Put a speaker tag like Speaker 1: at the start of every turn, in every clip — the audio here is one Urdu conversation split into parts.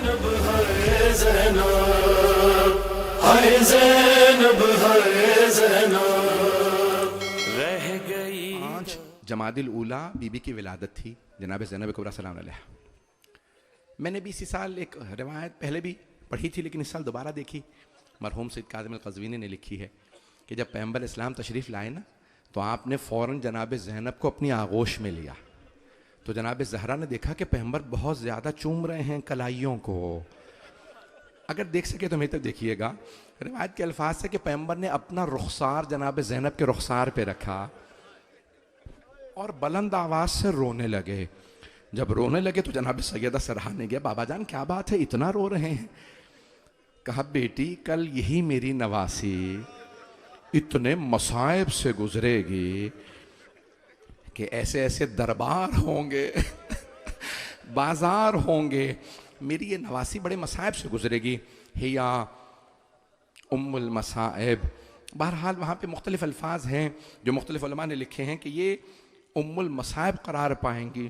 Speaker 1: زینب ہے زینب، ہائے زینب ہے زینب رہ گئی۔
Speaker 2: 5 جمادی الاولیٰ بی بی کی ولادت تھی جناب زینب کبریٰ سلام علیہ۔ میں نے بھی اسی سال ایک روایت پہلے بھی پڑھی تھی لیکن اس سال دوبارہ دیکھی، مرحوم سید کاظم القزوینی نے لکھی ہے کہ جب پیغمبر اسلام تشریف لائے نا تو آپ نے فوراً جناب زینب کو اپنی آغوش میں لیا، تو جناب زہرا نے دیکھا کہ پیغمبر بہت زیادہ چوم رہے ہیں کلائیوں کو۔ اگر دیکھ سکے تو میری طرف دیکھیے گا، روایت کے الفاظ سے کہ پیغمبر نے اپنا رخسار جناب زینب کے رخسار پہ رکھا اور بلند آواز سے رونے لگے۔ جب رونے لگے تو جناب سیدہ سرہانے گیا، بابا جان کیا بات ہے اتنا رو رہے ہیں؟ کہا بیٹی کل یہی میری نواسی اتنے مصائب سے گزرے گی کہ ایسے ایسے دربار ہوں گے بازار ہوں گے، میری یہ نواسی بڑے مصائب سے گزرے گی۔ ہیا ام المصائب، بہرحال وہاں پہ مختلف الفاظ ہیں جو مختلف علماء نے لکھے ہیں کہ یہ ام المصائب قرار پائیں گی۔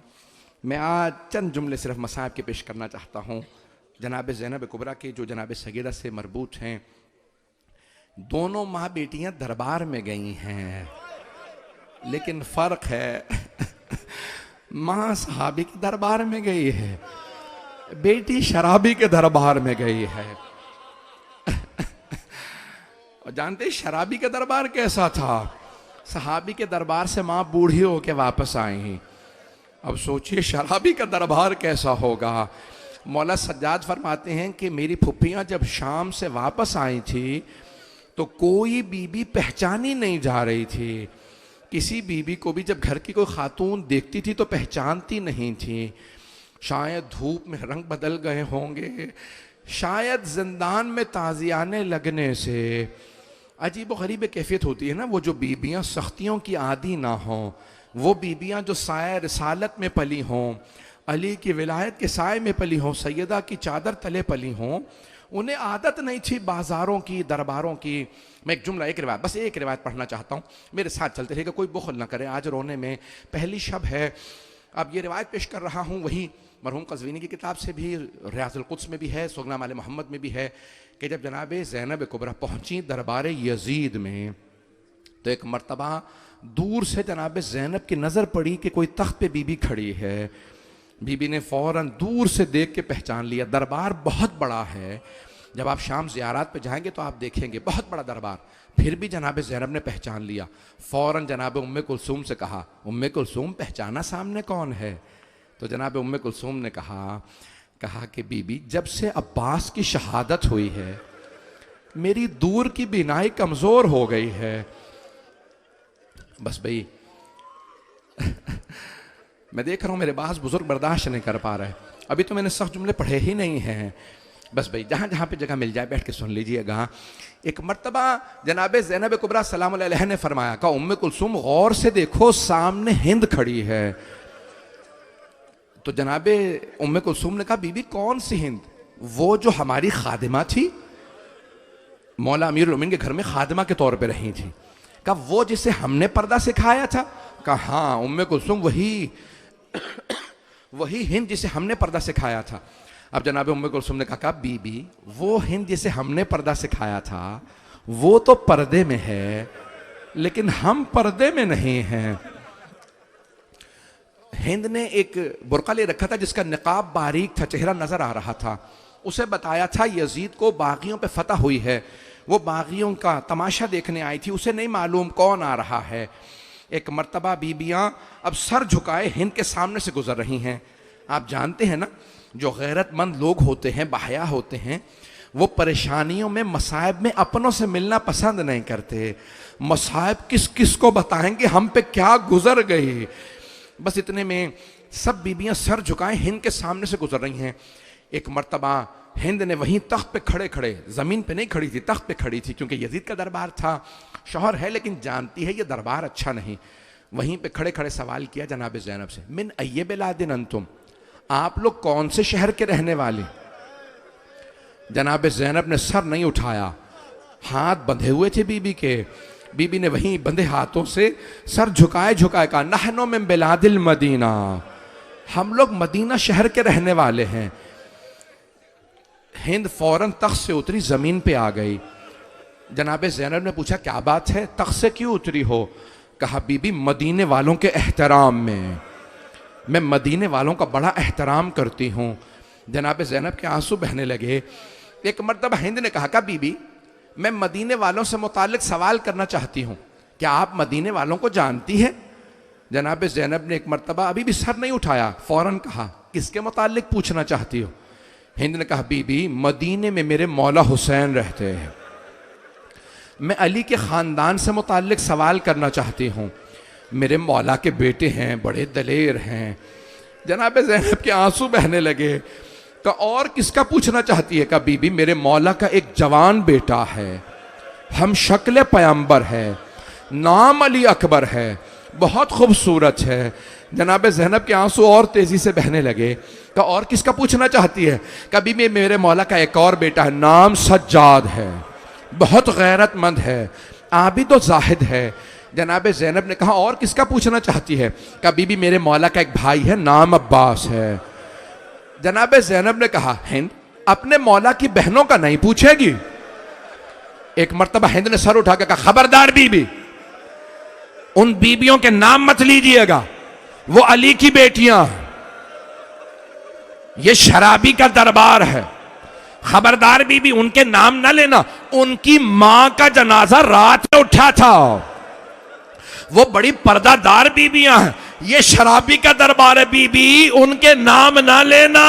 Speaker 2: میں آج چند جملے صرف مصائب کے پیش کرنا چاہتا ہوں جناب زینب کبریٰ کے جو جناب سیدہ سے مربوط ہیں۔ دونوں ماں بیٹیاں دربار میں گئی ہیں لیکن فرق ہے ماں صحابی کے دربار میں گئی ہے، بیٹی شرابی کے دربار میں گئی ہے۔ اور جانتے شرابی کے دربار کیسا تھا؟ صحابی کے دربار سے ماں بوڑھی ہو کے واپس آئیں، اب سوچئے شرابی کا دربار کیسا ہوگا۔ مولا سجاد فرماتے ہیں کہ میری پھپھیاں جب شام سے واپس آئی تھی تو کوئی بی بی پہچانی نہیں جا رہی تھی، کسی بی بی کو بھی جب گھر کی کوئی خاتون دیکھتی تھی تو پہچانتی نہیں تھی، شاید دھوپ میں رنگ بدل گئے ہوں گے، شاید زندان میں تازیانے لگنے سے۔ عجیب و غریب کیفیت ہوتی ہے نا، وہ جو بیبیاں سختیوں کی عادی نہ ہوں، وہ بیبیاں جو سایہ رسالت میں پلی ہوں، علی کی ولایت کے سائے میں پلی ہوں، سیدہ کی چادر تلے پلی ہوں، انہیں عادت نہیں تھی بازاروں کی درباروں کی۔ میں ایک جملہ بس ایک روایت پڑھنا چاہتا ہوں، میرے ساتھ چلتے رہے گا، کوئی بخل نہ کرے، آج رونے میں پہلی شب ہے۔ اب یہ روایت پیش کر رہا ہوں وہی مرحوم قزوینی کی کتاب سے بھی، ریاض القدس میں بھی ہے، سوگنام آل محمد میں بھی ہے کہ جب جناب زینب کبریٰ پہنچی دربار یزید میں تو ایک مرتبہ دور سے جناب زینب کی نظر پڑی کہ کوئی تخت پہ بی بی کھڑی ہے۔ بی بی نے فوراً دور سے دیکھ کے پہچان لیا، دربار بہت بڑا ہے، جب آپ شام زیارات پہ جائیں گے تو آپ دیکھیں گے بہت بڑا دربار۔ پھر بھی جناب زینب نے پہچان لیا، فوراً جناب ام کلثوم سے کہا، ام کلثوم پہچانا سامنے کون ہے؟ تو جناب ام کلثوم نے کہا کہ بی بی جب سے عباس کی شہادت ہوئی ہے میری دور کی بینائی کمزور ہو گئی ہے۔ بس بھئی میں دیکھ رہا ہوں میرے بعض بزرگ برداشت نہیں کر پا رہے، ابھی تو میں نے سخت جملے پڑھے ہی نہیں ہیں، بس بھئی جہاں جہاں پہ جگہ مل جائے بیٹھ کے سن لیجئے گا۔ ایک مرتبہ جناب زینب کبریٰ سلام علیہ نے فرمایا کہ ام کلثوم غور سے دیکھو سامنے ہند کھڑی ہے۔ تو جناب ام کلثوم نے کہا بی بی کون سی ہند؟ وہ جو ہماری خادمہ تھی، مولا امیر المومنین کے گھر میں خادمہ کے طور پہ رہی تھی۔ کہا وہ جسے ہم نے پردہ سکھایا تھا؟ کہا ہاں ام کلثوم وہی ہند جسے ہم نے پردہ سکھایا تھا۔ اب جناب ام کلثوم نے کہا بی بی وہ ہند جسے ہم نے پردہ سکھایا تھا وہ تو پردے میں ہے لیکن ہم پردے میں نہیں ہیں۔ ہند نے ایک برقع لے رکھا تھا جس کا نقاب باریک تھا، چہرہ نظر آ رہا تھا، اسے بتایا تھا یزید کو باغیوں پہ فتح ہوئی ہے، وہ باغیوں کا تماشا دیکھنے آئی تھی، اسے نہیں معلوم کون آ رہا ہے۔ ایک مرتبہ بیبیاں اب سر جھکائے ہند کے سامنے سے گزر رہی ہیں۔ آپ جانتے ہیں نا جو غیرت مند لوگ ہوتے ہیں، باحیا ہوتے ہیں، وہ پریشانیوں میں مصائب میں اپنوں سے ملنا پسند نہیں کرتے۔ مصائب کس کس کو بتائیں گے ہم پہ کیا گزر گئی۔ بس اتنے میں سب بیبیاں سر جھکائیں ہند کے سامنے سے گزر رہی ہیں۔ ایک مرتبہ ہند نے وہیں تخت پہ کھڑے زمین پہ نہیں کھڑی تھی، تخت پہ کھڑی تھی کیونکہ یزید کا دربار تھا، شوہر ہے لیکن جانتی ہے یہ دربار اچھا نہیں، وہیں پہ کھڑے سوال کیا جناب زینب سے، من ای بلاد انتم، آپ لوگ کون سے شہر کے رہنے والے؟ جناب زینب نے سر نہیں اٹھایا، ہاتھ بندھے ہوئے تھے بی بی کے، بی بی نے وہیں بندھے ہاتھوں سے سر جھکائے کہا نحن من بلاد المدینہ، ہم لوگ مدینہ شہر کے رہنے والے ہیں۔ ہند فوراً تخت سے اتری، زمین پہ آ گئی. جناب زینب نے پوچھا کیا بات ہے، تخت سے کیوں اتری ہو؟ کہا بی بی مدینے والوں کے احترام میں مدینے والوں کا بڑا احترام کرتی ہوں. جناب زینب کے آنسو بہنے لگے. ایک مرتبہ ہند نے کہا بی بی میں مدینے والوں سے متعلق سوال کرنا چاہتی ہوں، کیا آپ مدینے والوں کو جانتی ہیں؟ جناب زینب نے ایک مرتبہ ابھی بھی سر نہیں اٹھایا، فوراً کہا کس کے متعلق پوچھنا چاہتی ہو؟ ہند نے کہا بی بی مدینے میں میرے مولا حسین رہتے ہیں، میں علی کے خاندان سے متعلق سوال کرنا چاہتی ہوں، میرے مولا کے بیٹے ہیں، بڑے دلیر ہیں. جناب زینب کے آنسو بہنے لگے. کہ اور کس کا پوچھنا چاہتی ہے؟ کہ بی بی میرے مولا کا ایک جوان بیٹا ہے، ہم شکل پیغمبر ہے، نام علی اکبر ہے، بہت خوبصورت ہے. جناب زینب کے آنسو اور تیزی سے بہنے لگے. کہ اور کس کا پوچھنا چاہتی ہے؟ کہ بی بی میرے مولا کا ایک اور بیٹا ہے، نام سجاد ہے، بہت غیرت مند ہے، عابد و زاہد ہے. جناب زینب نے کہا اور کس کا پوچھنا چاہتی ہے؟ کہ بی بی میرے مولا کا ایک بھائی ہے، نام عباس ہے. جناب زینب نے کہا ہند اپنے مولا کی بہنوں کا نہیں پوچھے گی؟ ایک مرتبہ ہند نے سر اٹھا کے کہا خبردار بی بی، ان بیبیوں کے نام مت لیجئے گا، وہ علی کی بیٹیاں ہیں، یہ شرابی کا دربار ہے، خبردار بی بی ان کے نام نہ لینا. ان کی ماں کا جنازہ رات میں اٹھا تھا، وہ بڑی پردہ دار بیبیاں ہیں، یہ شرابی کا دربار ہے بی بی، ان کے نام نہ لینا.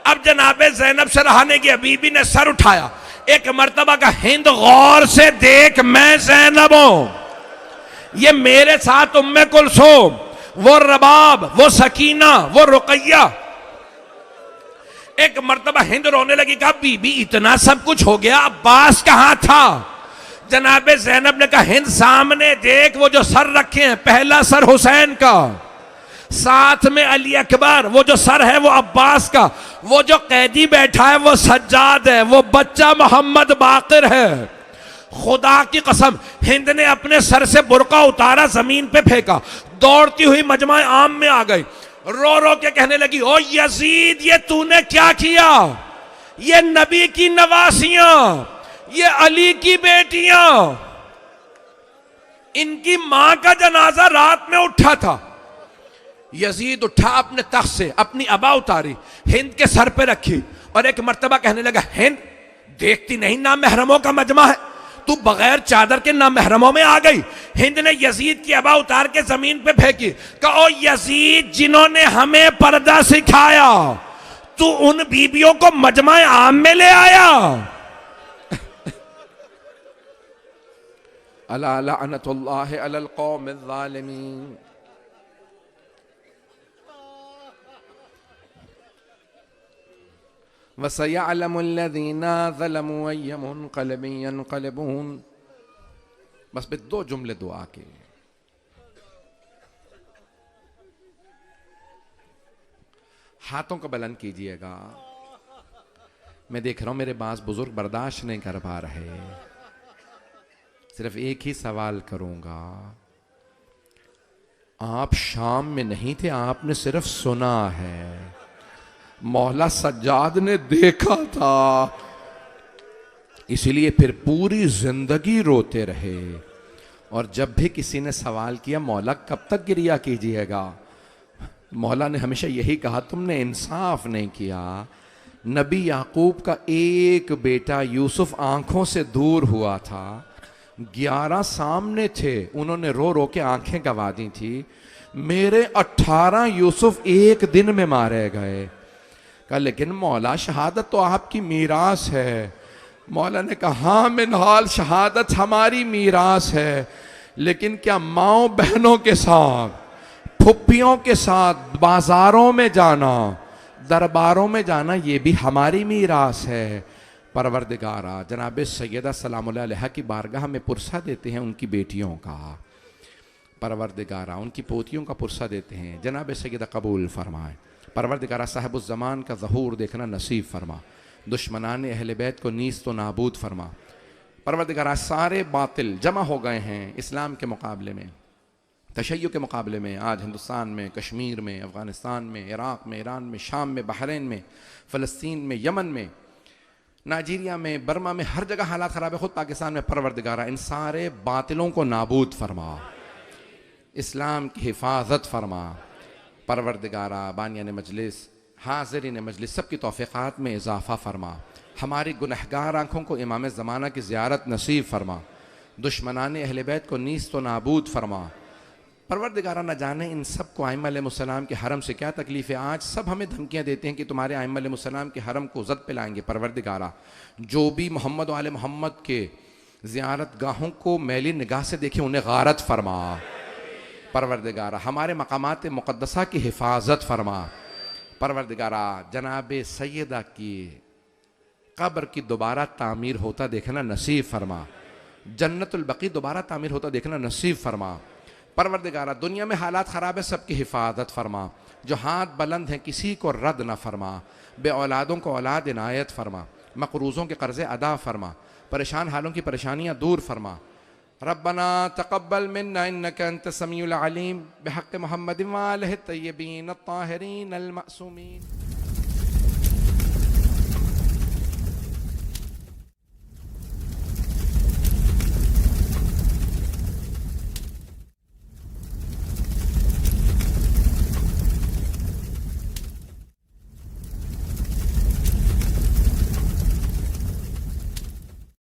Speaker 2: اب جناب زینب سے رہا نہیں گیا، بی بی نے سر اٹھایا. ایک مرتبہ کا ہند غور سے دیکھ، میں زینب ہوں، یہ میرے ساتھ ام کلثوم، وہ رباب، وہ سکینہ، وہ رقیہ. ایک مرتبہ ہند رونے لگی. کہا بی بی اتنا سب کچھ ہو گیا، عباس کہاں تھا؟ جناب زینب نے کہا ہند سامنے دیکھ، وہ جو سر رکھے ہیں، پہلا سر حسین کا، ساتھ میں علی اکبر، وہ جو سر ہے وہ عباس کا، وہ جو قیدی بیٹھا ہے وہ سجاد ہے، وہ بچہ محمد باقر ہے. خدا کی قسم ہند نے اپنے سر سے برقع اتارا، زمین پہ پھینکا، دوڑتی ہوئی مجمع عام میں آ گئی، رو رو کے کہنے لگی او یزید یہ تو نے کیا کیا؟ یہ نبی کی نواسیاں، یہ علی کی بیٹیاں، ان کی ماں کا جنازہ رات میں اٹھا تھا. یزید اٹھا اپنے تخت سے، اپنی عبا اتاری، ہند کے سر پہ رکھی، اور ایک مرتبہ کہنے لگا ہند دیکھتی نہیں نامحرموں کا مجمع ہے، تو بغیر چادر کے نامحرموں میں آ گئی. ہند نے یزید کی عبا اتار کے زمین پہ پھینکی. کہ او یزید جنہوں نے ہمیں پردہ سکھایا، تو ان بیبیوں کو مجمع عام میں لے آیا. الا لعنت اللہ علی القوم الظالمین. وَسَيَعْلَمُ الَّذِينَ ظَلَمُوا أَيَّ مُنْقَلَبٍ يَنْقَلِبُونَ. بس پہ 2 جملے دعا کے. ہاتھوں کو بلند کیجئے گا. میں دیکھ رہا ہوں میرے بعض بزرگ برداشت نہیں کر پا رہے. صرف ایک ہی سوال کروں گا. آپ شام میں نہیں تھے، آپ نے صرف سنا ہے، مولا سجاد نے دیکھا تھا، اسی لیے پھر پوری زندگی روتے رہے. اور جب بھی کسی نے سوال کیا مولا کب تک گریہ کیجئے گا، مولا نے ہمیشہ یہی کہا تم نے انصاف نہیں کیا. نبی یعقوب کا ایک بیٹا یوسف آنکھوں سے دور ہوا تھا، 11 سامنے تھے، انہوں نے رو رو کے آنکھیں گوا دی تھی. میرے 18 یوسف ایک دن میں مارے گئے. کہا لیکن مولا شہادت تو آپ کی میراث ہے. مولا نے کہا ہاں منہال شہادت ہماری میراث ہے، لیکن کیا ماؤں بہنوں کے ساتھ، پھپھیوں کے ساتھ بازاروں میں جانا، درباروں میں جانا، یہ بھی ہماری میراث ہے. پروردگارا جناب سیدہ سلام اللہ علیہ کی بارگاہ میں پرسہ دیتے ہیں ان کی بیٹیوں کا. پروردگارا ان کی پوتیوں کا پرسہ دیتے ہیں. جناب سیدہ قبول فرمائے. پروردگارا صاحب الزمان کا ظہور دیکھنا نصیب فرما. دشمنان اہل بیت کو نیست و نابود فرما. پروردگارا سارے باطل جمع ہو گئے ہیں اسلام کے مقابلے میں، تشیع کے مقابلے میں. آج ہندوستان میں، کشمیر میں، افغانستان میں، عراق میں، ایران میں، شام میں، بحرین میں، فلسطین میں، یمن میں نائجیریا میں، برما میں، ہر جگہ حالات خراب ہے، خود پاکستان میں پروردگارہ ان سارے باطلوں کو نابود فرما، اسلام کی حفاظت فرما پروردگارہ، بانیان مجلس، حاضرین مجلس سب کی توفیقات میں اضافہ فرما، ہماری گنہگار آنکھوں کو امام زمانہ کی زیارت نصیب فرما، دشمنان اہل بیت کو نیست و نابود فرما پروردگارہ۔ نہ جانے ان سب کو ائمہ علیہ السلام کے حرم سے کیا تکلیف ہے، آج سب ہمیں دھمکیاں دیتے ہیں کہ تمہارے ائمہ علیہ السلام کے حرم کو زد پہ لائیں گے۔ پروردگارہ جو بھی محمد و آل محمد کے زیارت گاہوں کو میلی نگاہ سے دیکھیں انہیں غارت فرما پروردگارہ، ہمارے مقامات مقدسہ کی حفاظت فرما پروردگارہ۔ جناب سیدہ کی قبر کی دوبارہ تعمیر ہوتا دیکھنا نصیب فرما، جنت البقیع دوبارہ تعمیر ہوتا دیکھنا نصیب فرما پروردگارہ۔ دنیا میں حالات خراب ہے، سب کی حفاظت فرما، جو ہاتھ بلند ہیں کسی کو رد نہ فرما، بے اولادوں کو اولاد عنایت فرما، مقروضوں کے قرضے ادا فرما، پریشان حالوں کی پریشانیاں دور فرما۔ ربنا تقبل منا انك انت السميع العليم بحق محمد وآلہ الطیبین الطاہرین المعصومین۔